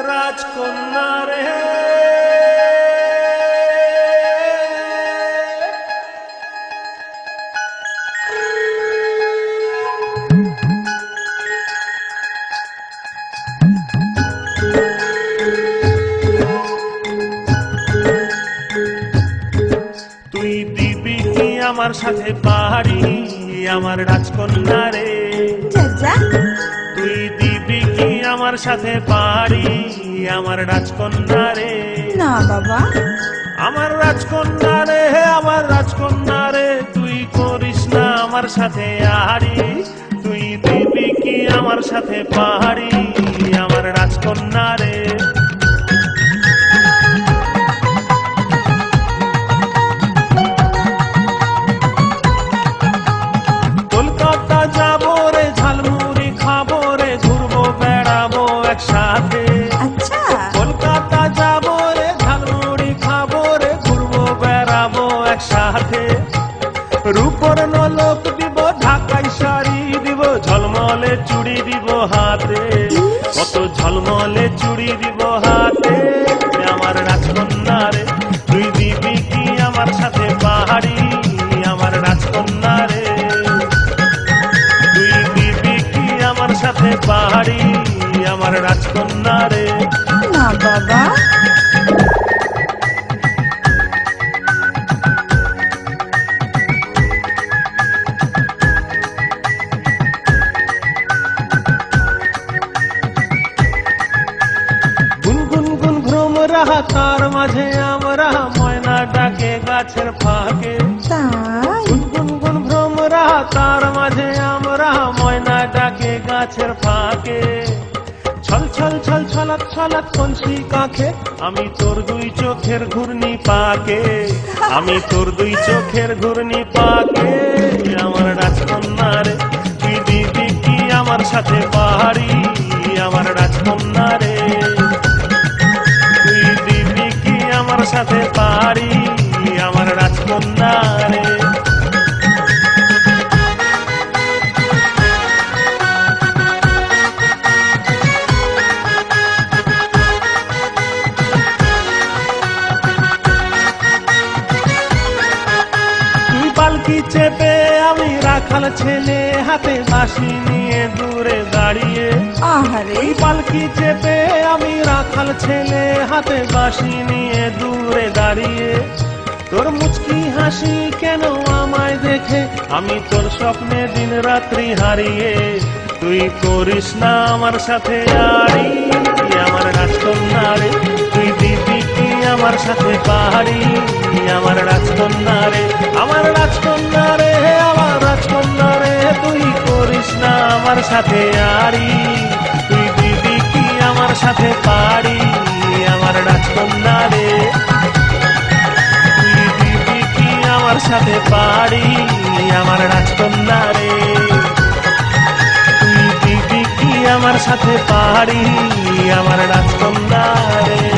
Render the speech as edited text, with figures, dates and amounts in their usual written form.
রাজকন্যা রে তুই দিবি কি আমার সাথে পাহাড়ি আমার রাজকন্যা রে তুই দিবি কি আমার সাথে পাহাড়ি আমার রাজকন্যা রে না বাবা আমার রাজকন্যা রে আমার রাজকন্যা রে তুই করিস না আমার সাথে আহারি তুই দিবি কি আমার সাথে পাহাড়ি আমার রাজকন্যা রে কলকাতা যাবো রে ঝালমুড়ি খাবো রে ঘুরবো বেড়াবো একসাথে আচ্ছা কলকাতা যাবো রে ঝালমুড়ি খাবো রে ঘুরবো বেড়াবো একসাথে রূপর নলক দিব ঢাকাই শাড়ি দিব ঝলমলে চুড়ি দিব হাতে কত ঝলমলে চুড়ি দিব হাতে আমার রাজকন্যা রে তুই দিবি কি আমার সাথে পাহাড়ি আমার রাজকন্যা রে তুই দিবি কি আমার সাথে পাহাড়ি আমার রাজকন্যা রে না বাবা তার মাঝে আমরা ময়না ডাকে গাছের ফাঁকে গুনগুন ভ্রমরা তার মাঝে আমরা ময়না ডাকে গাছের ফাঁকে ছল ছল ছল ছলাৎ ছলাৎ কলসি কাঁখে আমি তোর দুই চোখের ঘূর্ণি পাকে আমি তোর দুই চোখের ঘূর্ণি পাকে আমার রাজকন্যা রে তুই দিবি কি আমার সাথে পাহাড়ি আমার রাজকন্যা রে আমার সাথে পাহাড়ি আমার রাজকন্যা রে তুই পালকি চেপে আমি রাখাল ছেলে হাতে বাঁশি নিয়ে দূরে দাঁড়িয়ে আহারে পালকি চেপে আমি রাখাল ছেলে হাতে বাঁশি নিয়ে দূরে দাঁড়িয়ে তোর মুচকি হাসি কেন আমায় দেখে আমি তোর স্বপ্নে দিন রাত্রি হারিয়ে তুই করিস না আমার সাথে আড়ি আমার রাজকন্যা রে তুই দিবি কি আমার সাথে পাহাড়ি আমার রাজকন্যা রে আমার রাজকন্যা রে আমার রাজকন্যা রে তুই করিস না আমার সাথে আড়ি তুই দিবি কি আমার সাথে পাহাড়ি আমার রাজকন্যা রে তুই দিবি কি আমার সাথে পাহাড়ি আমার রাজকন্যা রে তুই দিবি কি আমার সাথে পাহাড়ি আমার রাজকন্যা রে